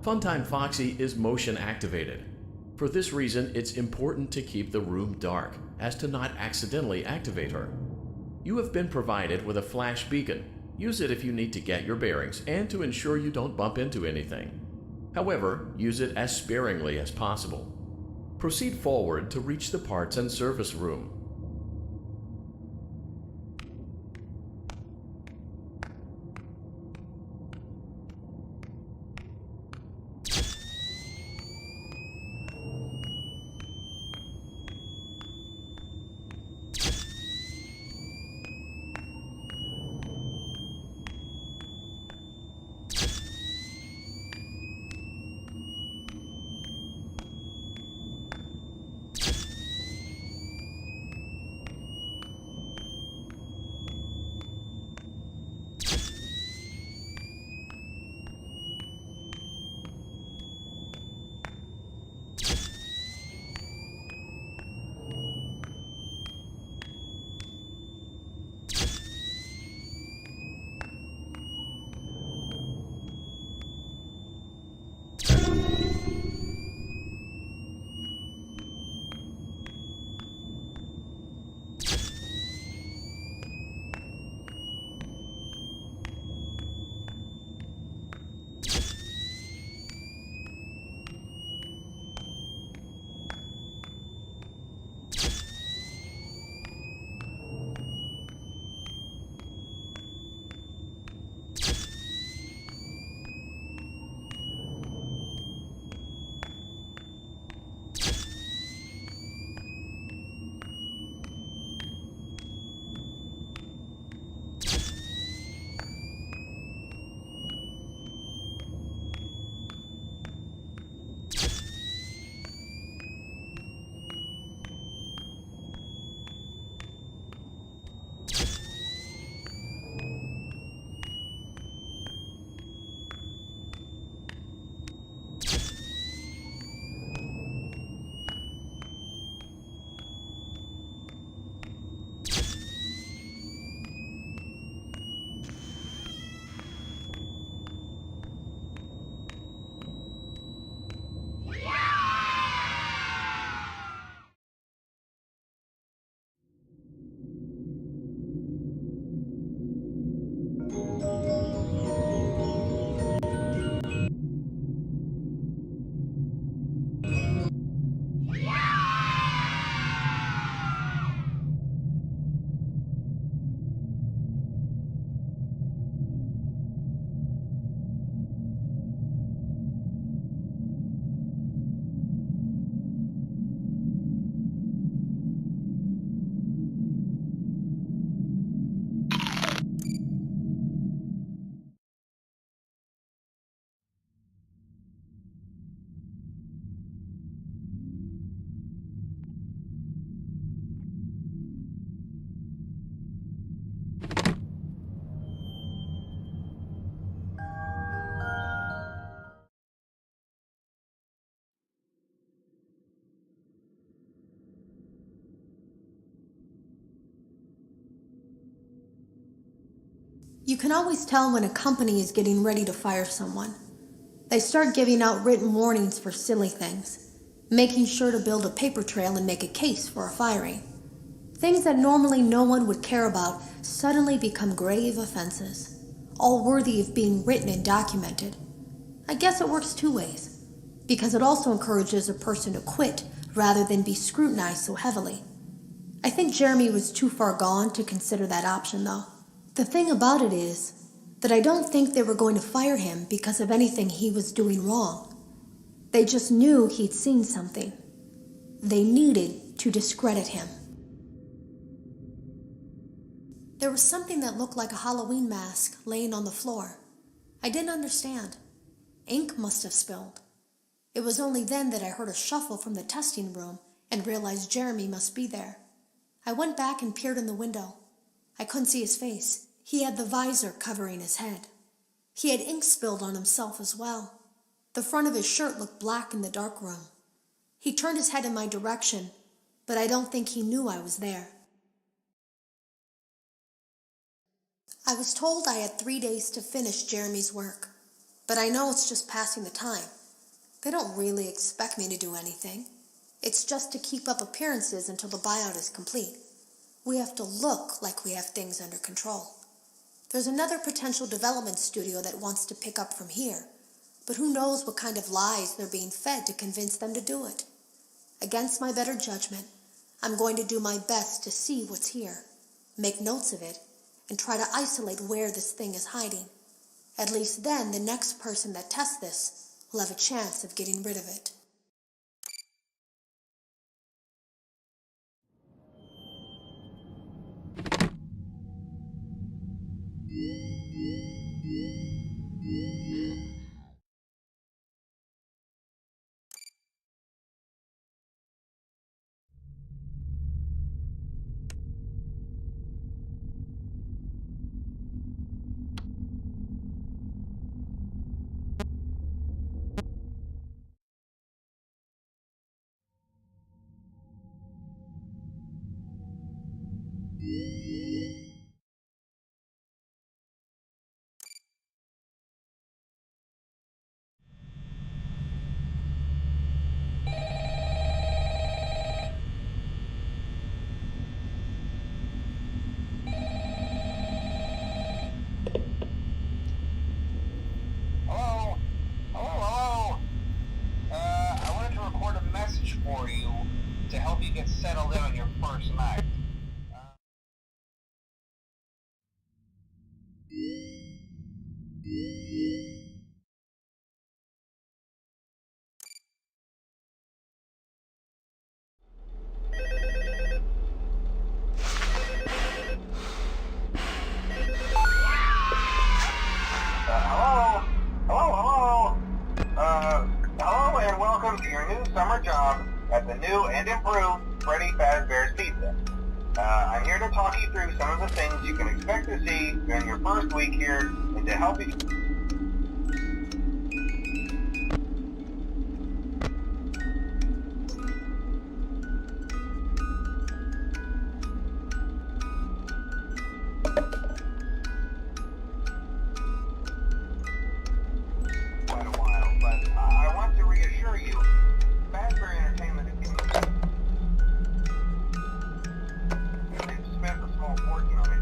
Funtime Foxy is motion activated. For this reason, it's important to keep the room dark, as to not accidentally activate her. You have been provided with a flash beacon. Use it if you need to get your bearings and to ensure you don't bump into anything. However, use it as sparingly as possible. Proceed forward to reach the parts and service room. You can always tell when a company is getting ready to fire someone. They start giving out written warnings for silly things, making sure to build a paper trail and make a case for a firing. Things that normally no one would care about suddenly become grave offenses, all worthy of being written and documented. I guess it works two ways, because it also encourages a person to quit rather than be scrutinized so heavily. I think Jeremy was too far gone to consider that option, though. The thing about it is that I don't think they were going to fire him because of anything he was doing wrong. They just knew he'd seen something. They needed to discredit him. There was something that looked like a Halloween mask laying on the floor. I didn't understand. Ink must have spilled. It was only then that I heard a shuffle from the testing room and realized Jeremy must be there. I went back and peered in the window. I couldn't see his face. He had the visor covering his head. He had ink spilled on himself as well. The front of his shirt looked black in the dark room. He turned his head in my direction, but I don't think he knew I was there. I was told I had 3 days to finish Jeremy's work, but I know it's just passing the time. They don't really expect me to do anything. It's just to keep up appearances until the buyout is complete. We have to look like we have things under control. There's another potential development studio that wants to pick up from here, but who knows what kind of lies they're being fed to convince them to do it. Against my better judgment, I'm going to do my best to see what's here, make notes of it, and try to isolate where this thing is hiding. At least then the next person that tests this will have a chance of getting rid of it. For you to help you get settled in on your first night. Hello and welcome to your new summer job at the new and improved Fnaf Vr's Pizza. I'm here to talk you through some of the things you can expect to see during your first week here and to help you... quite a while, but I want to reassure you, Fnaf Vr Entertainment is they've spent a small fortune on it.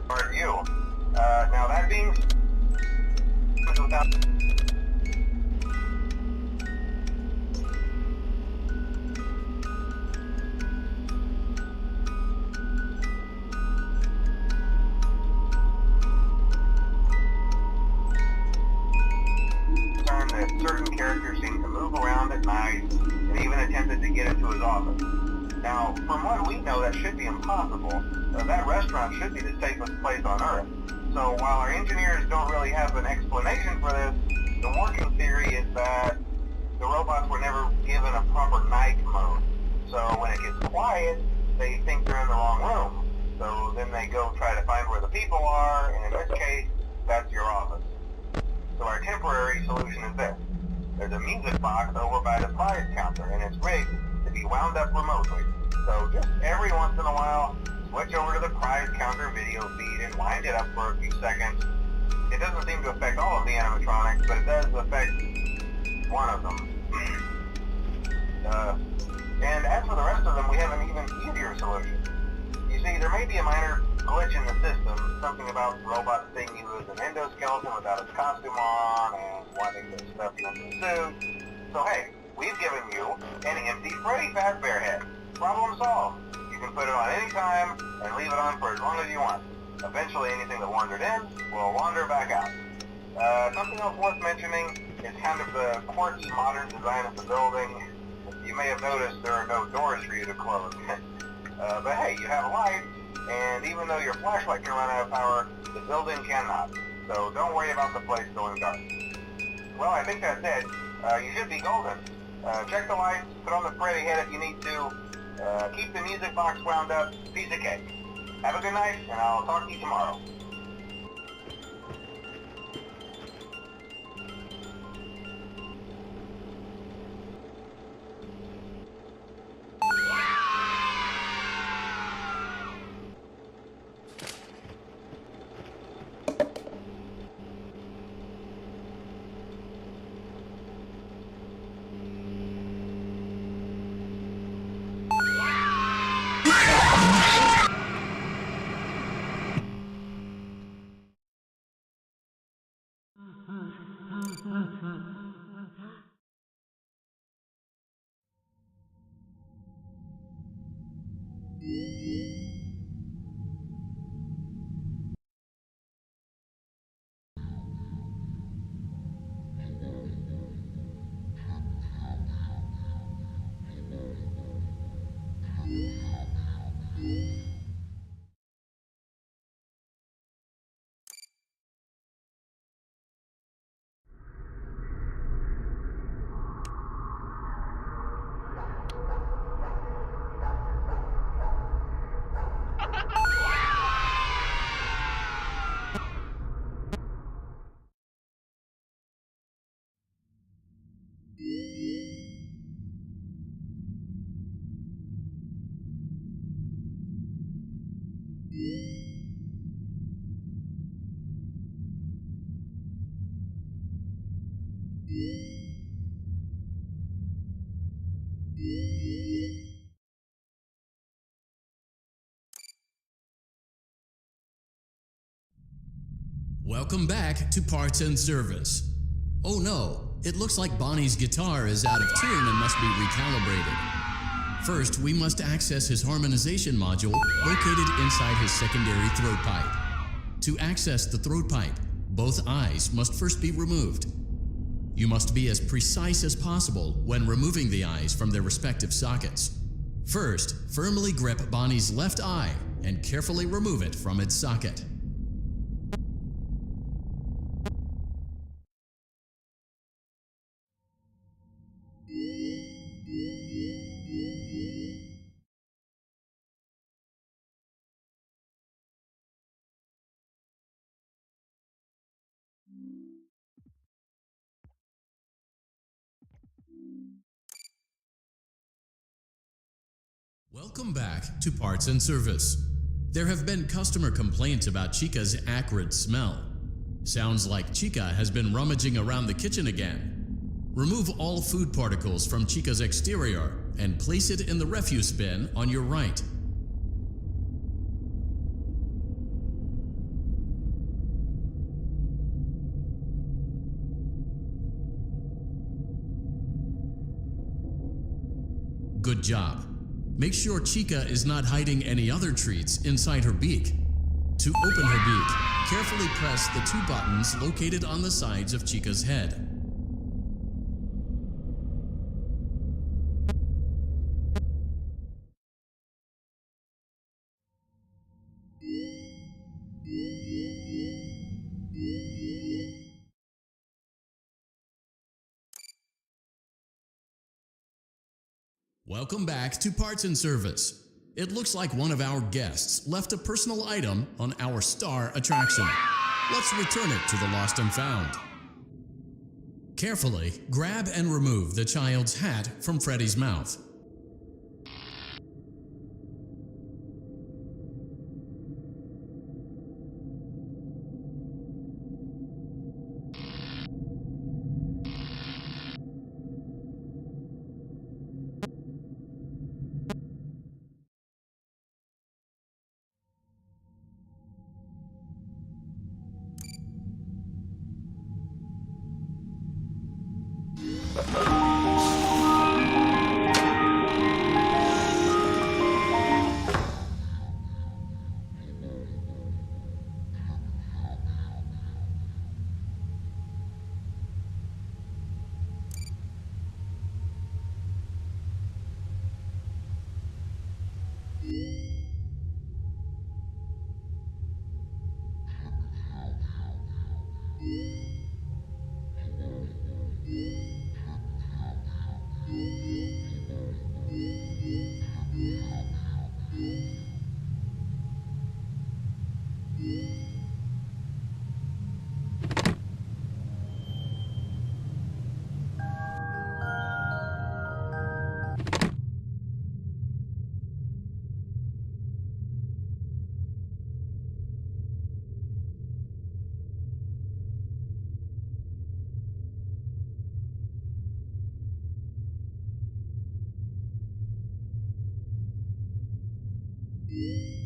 Are you? Now that being without concern that certain characters seem to move around at night and even attempted to get into his office. Now, from what we know, that should be impossible. That restaurant should be the safest place on Earth. So while our engineers don't really have an explanation for this, the working theory is that the robots were never given a proper night mode. So when it gets quiet, they think they're in the wrong room. So then they go try to find where the people are, and in this case, that's your office. So our temporary solution is this. There's a music box over by the prize counter, and it's rigged to be wound up remotely. So just every once in a while, switch over to the prize counter video feed and wind it up for a few seconds. It doesn't seem to affect all of the animatronics, but it does affect one of them. And as for the rest of them, we have an even easier solution. You see, there may be a minor glitch in the system, something about robots seeing you as an endoskeleton without its costume on and wanting to stuff you into a suit. So hey, we've given you an empty Freddy Fazbear head. Problem solved. You can put it on any time and leave it on for as long as you want. Eventually anything that wandered in will wander back out. Something else worth mentioning is kind of the quirky modern design of the building. You may have noticed there are no doors for you to close. But hey, you have a light, and even though your flashlight can run out of power, the building cannot. So don't worry about the place going dark. Well, I think that's it. You should be golden. Check the lights, put on the Freddy head if you need to. Keep the music box wound up, piece of cake. Have a good night, and I'll talk to you tomorrow. Welcome back to Parts and Service. Oh no, it looks like Bonnie's guitar is out of tune and must be recalibrated. First, we must access his harmonization module located inside his secondary throat pipe. To access the throat pipe, both eyes must first be removed. You must be as precise as possible when removing the eyes from their respective sockets. First, firmly grip Bonnie's left eye and carefully remove it from its socket. Welcome back to Parts and Service. There have been customer complaints about Chica's acrid smell. Sounds like Chica has been rummaging around the kitchen again. Remove all food particles from Chica's exterior and place it in the refuse bin on your right. Good job. Make sure Chica is not hiding any other treats inside her beak. To open her beak, carefully press the two buttons located on the sides of Chica's head. Welcome back to Parts and Service. It looks like one of our guests left a personal item on our star attraction. Let's return it to the lost and found. Carefully grab and remove the child's hat from Freddy's mouth. you.